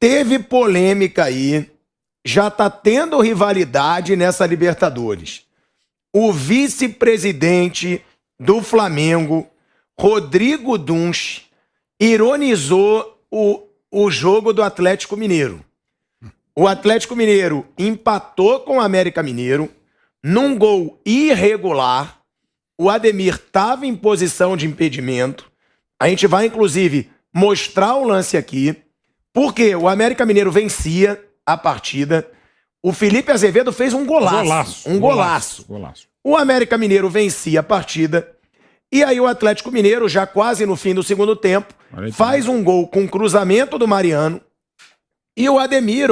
teve polêmica aí, já tá tendo rivalidade nessa Libertadores. O vice-presidente do Flamengo, Rodrigo Dunch, ironizou o jogo do Atlético Mineiro. O Atlético Mineiro empatou com o América Mineiro num gol irregular. O Ademir estava em posição de impedimento. A gente vai, inclusive, mostrar o lance aqui, porque o América Mineiro vencia a partida. O Felipe Azevedo fez um golaço. Golaço. O América Mineiro vencia a partida. E aí o Atlético Mineiro, já quase no fim do segundo tempo, faz um gol com cruzamento do Mariano. E o Ademir,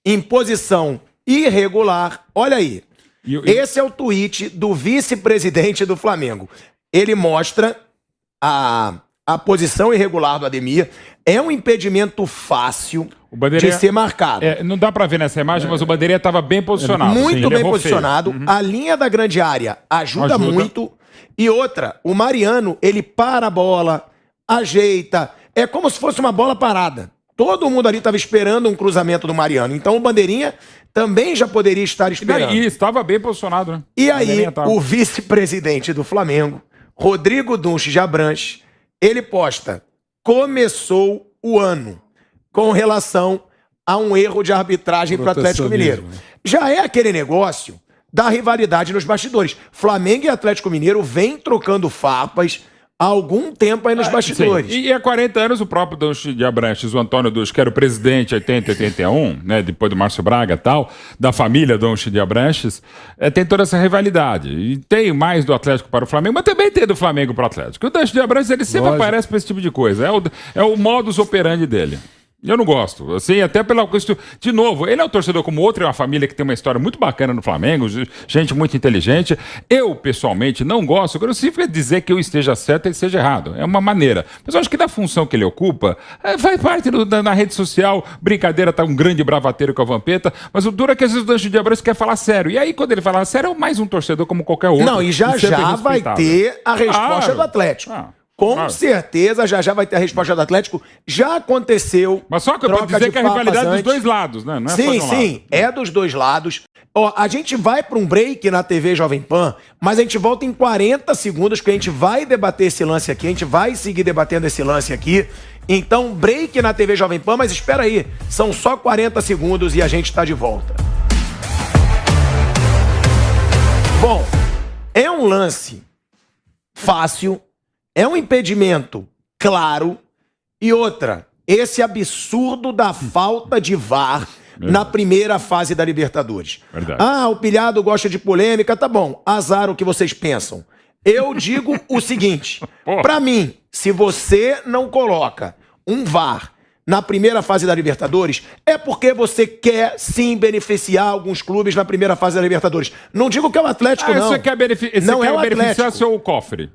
em posição irregular. Olha aí. Esse é o tweet do vice-presidente do Flamengo. Ele mostra a posição irregular do Ademir. É um impedimento fácil de ser marcado. Não dá pra ver nessa imagem, mas o Bandeirinha estava bem posicionado. Muito bem posicionado. A linha da grande área ajuda muito. E outra, o Mariano, ele para a bola, ajeita. É como se fosse uma bola parada. Todo mundo ali estava esperando um cruzamento do Mariano. Então o Bandeirinha também já poderia estar esperando. E estava bem posicionado, né? E aí, o vice-presidente do Flamengo, Rodrigo Dunch de Abranches, ele posta: começou o ano com relação a um erro de arbitragem para o Atlético Mineiro. Já é aquele negócio da rivalidade nos bastidores. Flamengo e Atlético Mineiro vêm trocando farpas há algum tempo aí nos bastidores. Sim. E há 40 anos o próprio Dunch de Abranches, o Antônio Dunch, que era o presidente 80 e 81, né, depois do Márcio Braga e tal, da família Dunch de Abranches, tem toda essa rivalidade. E tem mais do Atlético para o Flamengo, mas também tem do Flamengo para o Atlético. O Dunch de Abranches, ele sempre aparece para esse tipo de coisa. É o modus operandi dele. Eu não gosto, assim, até pela questão... De novo, ele é um torcedor como outro, é uma família que tem uma história muito bacana no Flamengo, gente muito inteligente. Eu, pessoalmente, não gosto. Agora, não significa dizer que eu esteja certo e ele esteja errado. É uma maneira. Mas eu acho que da função que ele ocupa, faz parte na rede social, brincadeira, tá um grande bravateiro com a Vampeta, mas o duro é que às vezes o Dunch de Abranches quer falar sério. E aí, quando ele fala sério, é mais um torcedor como qualquer outro. Não, e já vai ter a resposta do Atlético. Com certeza, já vai ter a resposta do Atlético. Já aconteceu. Mas só que eu dizer que a rivalidade é dos dois lados, né? Não é sim, só de um lado. É dos dois lados. A gente vai para um break na TV Jovem Pan, mas a gente volta em 40 segundos, que a gente vai debater esse lance aqui, a gente vai seguir debatendo esse lance aqui. Então, break na TV Jovem Pan, mas espera aí, são só 40 segundos e a gente está de volta. Bom, é um lance fácil. É um impedimento claro. E outra, esse absurdo da falta de VAR na primeira fase da Libertadores. Verdade. O pilhado gosta de polêmica, tá bom. Azar o que vocês pensam. Eu digo o seguinte, pra mim, se você não coloca um VAR na primeira fase da Libertadores, é porque você quer sim beneficiar alguns clubes na primeira fase da Libertadores. Não digo que é o Atlético, não. Você quer não é o beneficiar Atlético. seu cofre.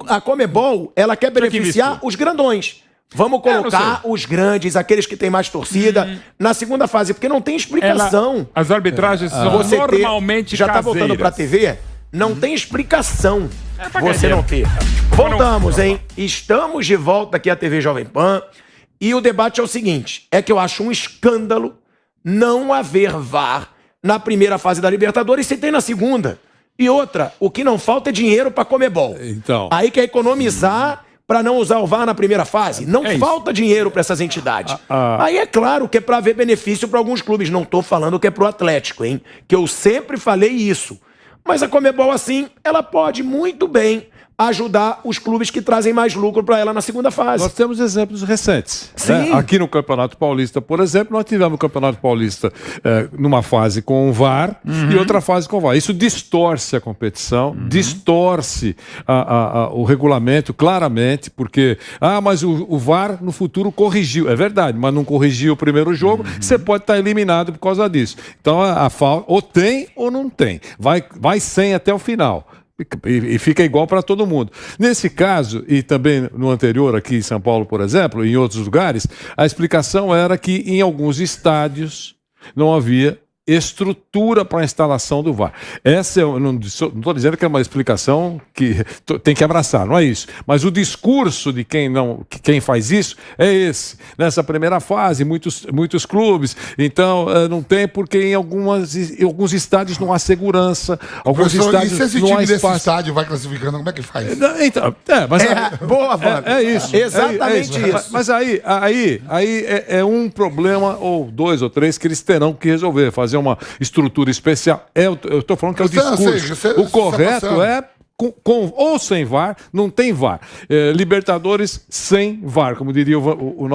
A Conmebol, ela quer beneficiar os grandões. Vamos colocar os grandes, aqueles que têm mais torcida, na segunda fase, porque não tem explicação. As arbitragens são normalmente já tá voltando pra TV? Não tem explicação você não ter. Voltamos, hein? Estamos de volta aqui à TV Jovem Pan. E o debate é o seguinte, é que eu acho um escândalo não haver VAR na primeira fase da Libertadores, se tem na segunda. E outra, o que não falta é dinheiro para Conmebol. Então. Aí quer economizar para não usar o VAR na primeira fase. Não falta dinheiro para essas entidades. Aí é claro que é para haver benefício para alguns clubes. Não tô falando que é pro Atlético, hein? Que eu sempre falei isso. Mas a Conmebol, assim, ela pode muito bem ajudar os clubes que trazem mais lucro para ela na segunda fase. Nós temos exemplos recentes. Sim. Né? Aqui no Campeonato Paulista, por exemplo, nós tivemos o Campeonato Paulista numa fase com o VAR e outra fase com o VAR. Isso distorce a competição, distorce o regulamento claramente, porque, mas o VAR no futuro corrigiu. É verdade, mas não corrigiu o primeiro jogo, você pode estar eliminado por causa disso. Então, a falta ou tem ou não tem. Vai sem até o final. E fica igual para todo mundo. Nesse caso, e também no anterior aqui em São Paulo, por exemplo, em outros lugares, a explicação era que em alguns estádios não havia estrutura para a instalação do VAR. Essa eu não estou dizendo que é uma explicação que tem que abraçar, não é isso. Mas o discurso de quem faz isso é esse. Nessa primeira fase, muitos clubes, então não tem, porque em alguns estádios não há segurança, alguns estádios e se esse não há time desse espaço. estádio vai classificando, como é que faz? Então, Boa, Fábio. é isso. Exatamente isso. Mas aí é um problema, ou 2 ou 3, que eles terão que resolver, fazer uma estrutura especial. Eu estou falando que é o discurso. O correto é com ou sem VAR, não tem VAR. Libertadores sem VAR, como diria o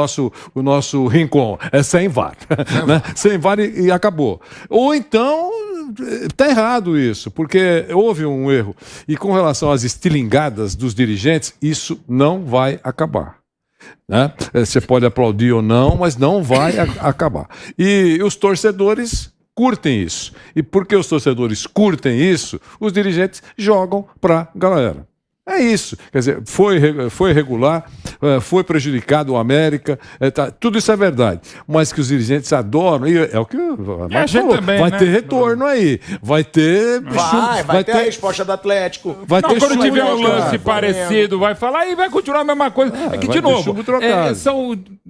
nosso Rincon, é sem VAR. Né? Sem VAR e acabou. Ou então, está errado isso, porque houve um erro. E com relação às estilingadas dos dirigentes, isso não vai acabar. Né? Você pode aplaudir ou não, mas não vai acabar. E os torcedores curtem isso. E porque os torcedores curtem isso, os dirigentes jogam para a galera. É isso. Quer dizer, foi irregular, foi prejudicado o América, tudo isso é verdade. Mas que os dirigentes adoram, e é o que a gente falou, também, vai né? ter retorno aí. Vai ter Vai ter a resposta do Atlético. Vai ter Quando chumbo tiver um trocado. lance parecido, vai falar e vai continuar a mesma coisa. É que, vai de ter novo, chumbo trocado.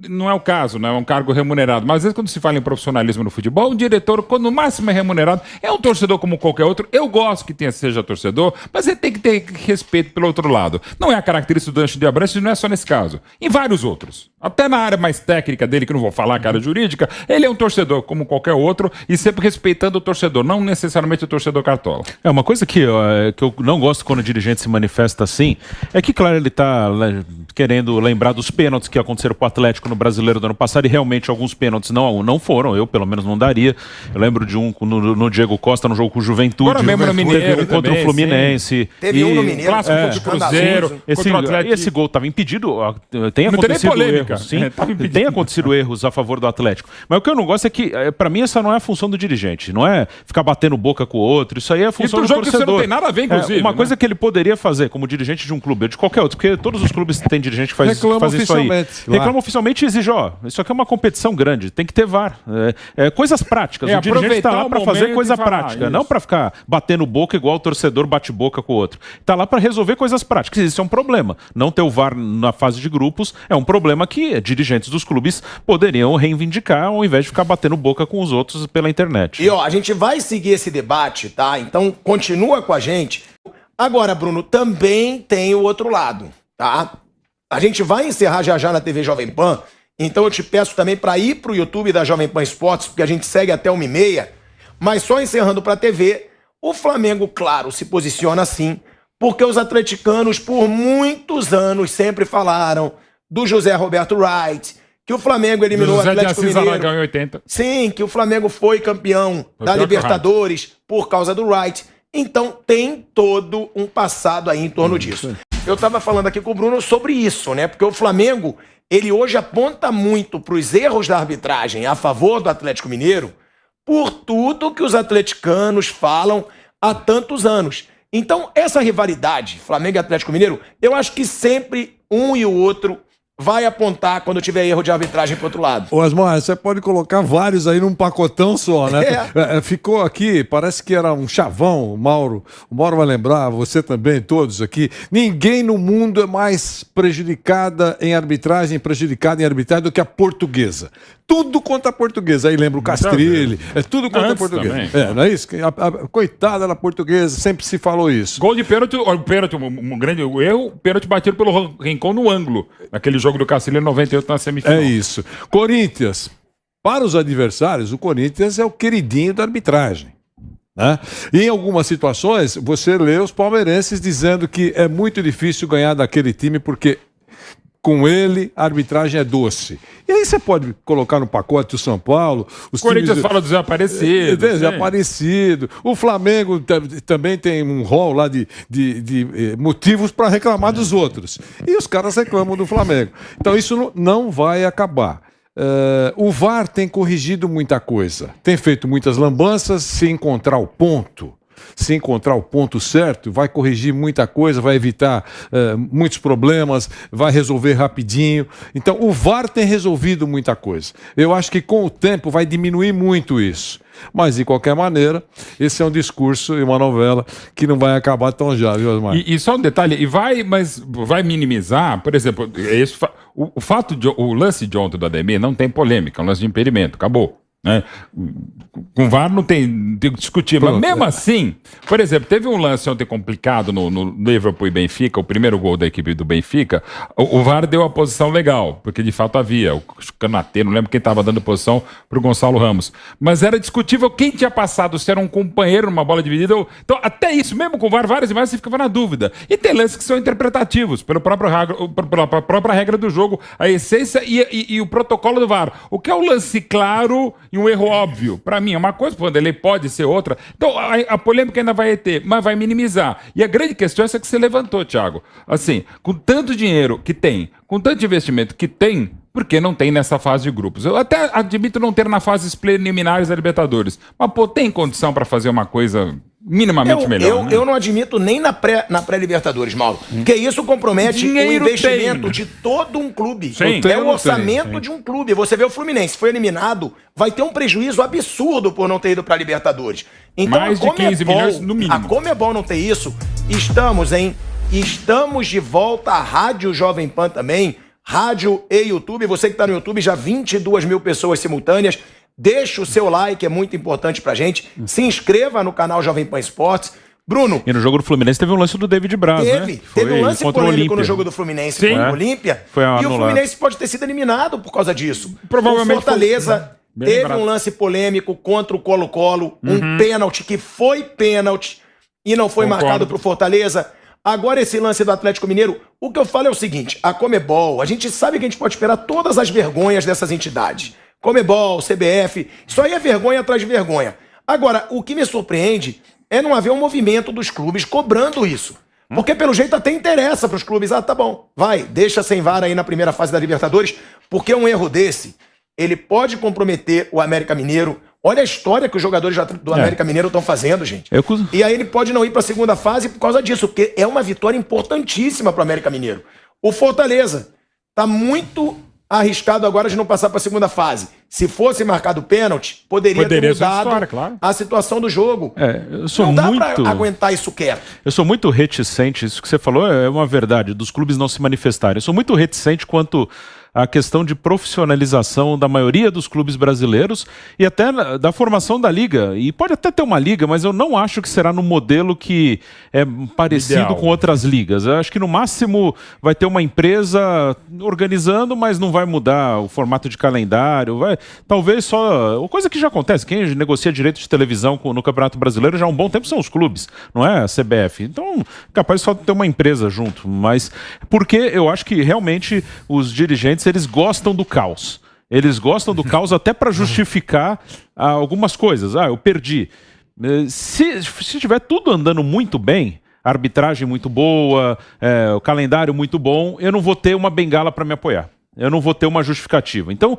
não é o caso, não é um cargo remunerado. Mas às vezes, quando se fala em profissionalismo no futebol, o diretor, quando no máximo é remunerado, é um torcedor como qualquer outro. Eu gosto que seja torcedor, mas ele tem que ter respeito pelo outro lado. Não é a característica do Ancho de Abranches, não é só nesse caso. Em vários outros. Até na área mais técnica dele, que não vou falar, a área jurídica, ele é um torcedor como qualquer outro e sempre respeitando o torcedor, não necessariamente o torcedor cartola. Uma coisa que eu não gosto quando o dirigente se manifesta assim, é que, claro, ele está querendo lembrar dos pênaltis que aconteceram com o Atlético no Brasileiro do ano passado, e realmente alguns pênaltis não foram, eu pelo menos não daria. Eu lembro de um no Diego Costa, no jogo com o Juventude. Agora mesmo no Mineiro contra também, o Fluminense. sim. Teve um no Mineiro. Clássico contra o Cruzeiro, contra o Atlético. Esse gol estava impedido, tem Não tem nem acontecido polêmica. erros, sim, Tava impedido. tem acontecido erros a favor do Atlético. Mas o que eu não gosto é que, para mim, essa não é a função do dirigente, não é ficar batendo boca com o outro, isso aí é a função do jogo que torcedor. você não tem nada a ver, inclusive. Uma coisa que ele poderia fazer como dirigente de um clube ou de qualquer outro, porque todos os clubes têm dirigente que faz isso aí. Reclama oficialmente e exige, isso aqui é uma competição grande, tem que ter VAR. Coisas práticas. O dirigente está lá para fazer coisa prática, não para ficar batendo boca igual o torcedor bate boca com o outro. Está lá para resolver coisas práticas. Isso é um problema. Não ter o VAR na fase de grupos é um problema que dirigentes dos clubes poderiam reivindicar ao invés de ficar batendo boca com os outros pela internet. E a gente vai seguir esse debate, tá? Então continua com a gente. Agora, Bruno, também tem o outro lado, tá? A gente vai encerrar já na TV Jovem Pan, então eu te peço também para ir pro YouTube da Jovem Pan Esportes, porque a gente segue até 1h30, mas só encerrando pra TV, o Flamengo, claro, se posiciona assim, porque os atleticanos por muitos anos sempre falaram do José Roberto Wright, que o Flamengo eliminou o Atlético Mineiro. Em 80. Sim, que o Flamengo foi campeão da Libertadores por causa do Wright. Então tem todo um passado aí em torno disso. Eu estava falando aqui com o Bruno sobre isso, né? Porque o Flamengo, ele hoje aponta muito para os erros da arbitragem a favor do Atlético Mineiro por tudo que os atleticanos falam há tantos anos. Então, essa rivalidade, Flamengo e Atlético Mineiro, eu acho que sempre um e o outro vai apontar quando tiver erro de arbitragem pro outro lado. Ô, Asmar, você pode colocar vários aí num pacotão só, né? Ficou aqui, parece que era um chavão, o Mauro vai lembrar, você também, todos aqui. Ninguém no mundo é mais prejudicada em arbitragem do que a portuguesa. Tudo contra a portuguesa. Aí lembra o Castrilli, tudo contra a portuguesa. Não é isso? Coitada da portuguesa, sempre se falou isso. Gol de pênalti, um grande erro, pênalti batido pelo Rincon no ângulo, naquele jogo do Castrilli em 98 na semifinal. É isso. Corinthians. Para os adversários, o Corinthians é o queridinho da arbitragem. Né? E em algumas situações, você lê os palmeirenses dizendo que é muito difícil ganhar daquele time porque com ele a arbitragem é doce. E aí você pode colocar no pacote o São Paulo. Os Corinthians fala do Zé Aparecido. Desaparecido. O Flamengo também tem um rol lá de motivos para reclamar dos outros. E os caras reclamam do Flamengo. Então isso não vai acabar. O VAR tem corrigido muita coisa. Tem feito muitas lambanças. Se encontrar o ponto, se encontrar o ponto certo, vai corrigir muita coisa, vai evitar muitos problemas, vai resolver rapidinho. Então, o VAR tem resolvido muita coisa. Eu acho que com o tempo vai diminuir muito isso. Mas, de qualquer maneira, esse é um discurso e uma novela que não vai acabar tão já, viu, Osmar? E só um detalhe, mas vai minimizar, por exemplo, o lance de ontem do Ademir não tem polêmica, é um lance de impedimento, acabou. Né? Com VAR não tem que discutir, mas mesmo assim, por exemplo, teve um lance ontem complicado no Liverpool e Benfica, o primeiro gol da equipe do Benfica, o VAR deu a posição legal, porque de fato havia, o Kanatê, não lembro quem estava dando posição para o Gonçalo Ramos, mas era discutível quem tinha passado, se era um companheiro numa bola dividida, então até isso, mesmo com o VAR, várias imagens você ficava na dúvida, e tem lances que são pela própria regra do jogo, a essência e o protocolo do VAR, o que é um lance claro e um erro óbvio. Para mim é uma coisa, quando ele pode ser outra. Então a polêmica ainda vai ter, mas vai minimizar. E a grande questão é essa que você levantou, Thiago. Assim, com tanto dinheiro que tem, com tanto investimento que tem, por que não tem nessa fase de grupos? Eu até admito não ter na fase preliminares da Libertadores. Mas, pô, tem condição para fazer uma coisa minimamente melhor. Eu não admito nem na pré-Libertadores, Mauro. Porque isso compromete o investimento de todo um clube. Sim. É o orçamento de um clube. Você vê o Fluminense, foi eliminado, vai ter um prejuízo absurdo por não ter ido para a Libertadores. Então, mais de 15 milhões no mínimo. A Conmebol não ter isso. Estamos de volta à Rádio Jovem Pan também. Rádio e YouTube. Você que está no YouTube, já 22 mil pessoas simultâneas. Deixa o seu like, é muito importante pra gente. Se inscreva no canal Jovem Pan Esportes. Bruno. E no jogo do Fluminense teve um lance do David Braz, né? Teve um lance polêmico no jogo do Fluminense com o Olímpia. E o Fluminense pode ter sido eliminado por causa disso. Provavelmente. O Fortaleza teve um lance polêmico contra o Colo-Colo, um pênalti que foi pênalti e não foi marcado pro Fortaleza. Agora esse lance do Atlético Mineiro, o que eu falo é o seguinte, a Conmebol, a gente sabe que a gente pode esperar todas as vergonhas dessas entidades. Conmebol, CBF, isso aí é vergonha atrás de vergonha. Agora, o que me surpreende é não haver um movimento dos clubes cobrando isso. Porque pelo jeito até interessa para os clubes, tá bom, vai, deixa sem VAR aí na primeira fase da Libertadores, porque um erro desse, ele pode comprometer o América Mineiro. Olha a história que os jogadores do América Mineiro estão fazendo, gente. E aí ele pode não ir para a segunda fase por causa disso, porque é uma vitória importantíssima para o América Mineiro. O Fortaleza está muito arriscado agora de não passar para a segunda fase. Se fosse marcado pênalti, poderia ter mudado a situação do jogo. Não dá para aguentar isso quieto. Eu sou muito reticente, isso que você falou é uma verdade, dos clubes não se manifestarem. Eu sou muito reticente quanto à questão de profissionalização da maioria dos clubes brasileiros e até da formação da liga. E pode até ter uma liga, mas eu não acho que será no modelo que é parecido com outras ligas. Eu acho que no máximo vai ter uma empresa organizando, mas não vai mudar o formato de calendário. Talvez só... Coisa que já acontece. Quem negocia direito de televisão no Campeonato Brasileiro já há um bom tempo são os clubes, não é a CBF. Então, capaz só de ter uma empresa junto. Mas porque eu acho que realmente os dirigentes eles gostam do caos. Eles gostam do caos até para justificar algumas coisas. Eu perdi. Se tiver tudo andando muito bem, a arbitragem muito boa, o calendário muito bom, eu não vou ter uma bengala para me apoiar. Eu não vou ter uma justificativa. Então,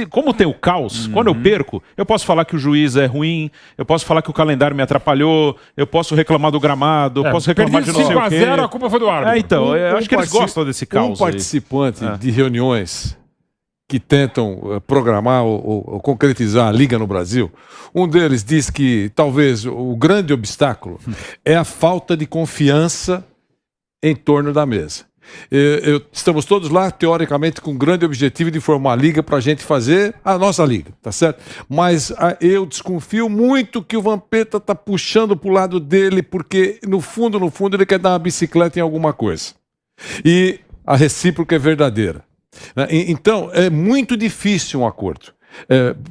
como tem o caos, quando eu perco, eu posso falar que o juiz é ruim, eu posso falar que o calendário me atrapalhou, eu posso reclamar do gramado, eu posso reclamar de não sei o quê. 5-0, a culpa foi do árbitro. Então, eu acho que eles gostam desse caos. Um participante de reuniões que tentam programar ou concretizar a Liga no Brasil, um deles diz que talvez o grande obstáculo é a falta de confiança em torno da mesa. Estamos todos lá, teoricamente, com o grande objetivo de formar a liga para a gente fazer a nossa liga, tá certo? Mas eu desconfio muito que o Vampeta está puxando para o lado dele, porque no fundo, ele quer dar uma bicicleta em alguma coisa. E a recíproca é verdadeira. Então, é muito difícil um acordo.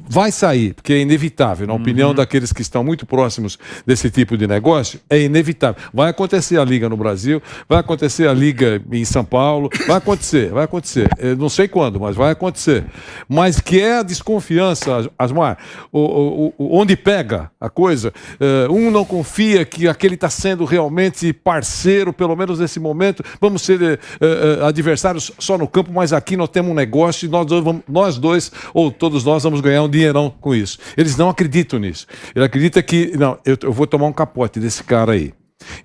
Vai sair, porque é inevitável, na opinião daqueles que estão muito próximos desse tipo de negócio, é inevitável. Vai acontecer a Liga no Brasil, vai acontecer a Liga em São Paulo, vai acontecer. Não sei quando, mas vai acontecer. Mas que é a desconfiança, Asmar, onde pega a coisa, um não confia que aquele está sendo realmente parceiro, pelo menos nesse momento, vamos ser adversários só no campo, mas aqui nós temos um negócio e nós dois, ou todos nós nós vamos ganhar um dinheirão com isso. Eles não acreditam nisso. Ele acredita que, não, eu vou tomar um capote desse cara aí.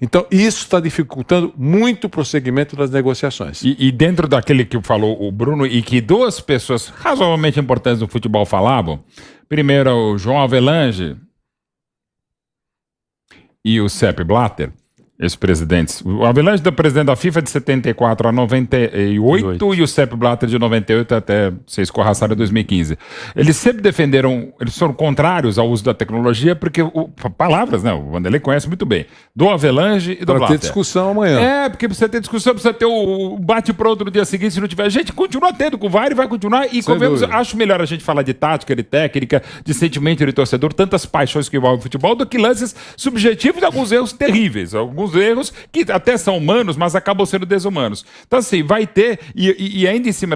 Então, isso está dificultando muito o prosseguimento das negociações. E dentro daquele que falou o Bruno, e que duas pessoas razoavelmente importantes no futebol falavam, primeiro o João Avelange e o Sepp Blatter, ex-presidentes. O Avelange é presidente da FIFA de 74 a 98 e o Sepp Blatter de 98 até ser escorraçado em 2015. Eles sempre defenderam, eles foram contrários ao uso da tecnologia porque, palavras, né? O Vanderlei conhece muito bem, do Avelange e do Blatter. Para ter discussão amanhã. Porque precisa ter discussão, precisa ter o bate-pronto no dia seguinte, se não tiver. A gente continua tendo com o VAR e vai continuar. E acho melhor a gente falar de tática, de técnica, de sentimento de torcedor, tantas paixões que envolvem o futebol, do que lances subjetivos e alguns erros terríveis. Alguns erros que até são humanos, mas acabam sendo desumanos. Então, assim, vai ter, e ainda em cima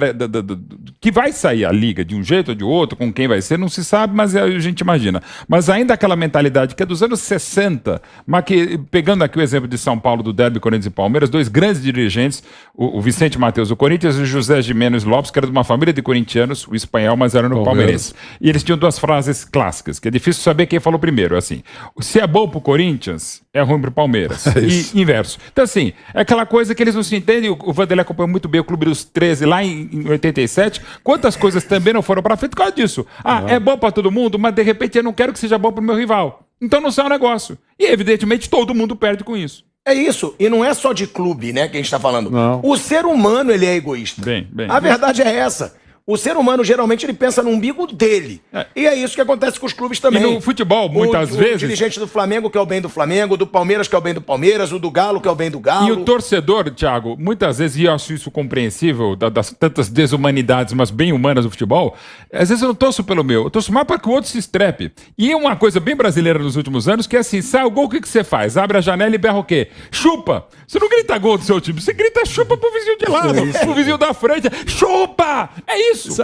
que vai sair a liga de um jeito ou de outro, com quem vai ser, não se sabe, mas a gente imagina. Mas ainda aquela mentalidade que é dos anos 60, mas que, pegando aqui o exemplo de São Paulo, do derby Corinthians e Palmeiras, dois grandes dirigentes, o Vicente Mateus do Corinthians e o José Gimenez Lopes, que era de uma família de corintianos, o espanhol, mas era no palmeirense. E eles tinham duas frases clássicas, que é difícil saber quem falou primeiro, assim, se é bom pro Corinthians, é ruim pro Palmeiras. E inverso. Então, assim, é aquela coisa que eles não se entendem. O Vanderlei acompanhou muito bem o Clube dos 13 lá em 87. Quantas coisas também não foram pra frente por causa disso? É bom pra todo mundo, mas de repente eu não quero que seja bom pro meu rival. Então não sai um negócio. E evidentemente todo mundo perde com isso. É isso. E não é só de clube, né, que a gente tá falando. Não. O ser humano, ele é egoísta. A verdade é essa. O ser humano, geralmente, ele pensa no umbigo dele. E é isso que acontece com os clubes também. E no futebol, muitas vezes... O dirigente do Flamengo quer o bem do Flamengo, do Palmeiras quer o bem do Palmeiras, o do Galo quer o bem do Galo. E o torcedor, Thiago, muitas vezes, e eu acho isso compreensível, das tantas desumanidades, mas bem humanas do futebol, às vezes eu não torço pelo meu, eu torço mais para que o outro se estrepe. E uma coisa bem brasileira nos últimos anos, que é assim, sai o gol, o que você faz? Abre a janela e berra o quê? Chupa! Você não grita gol do seu time, você grita chupa pro vizinho de lado, pro vizinho da frente. Chupa! É isso!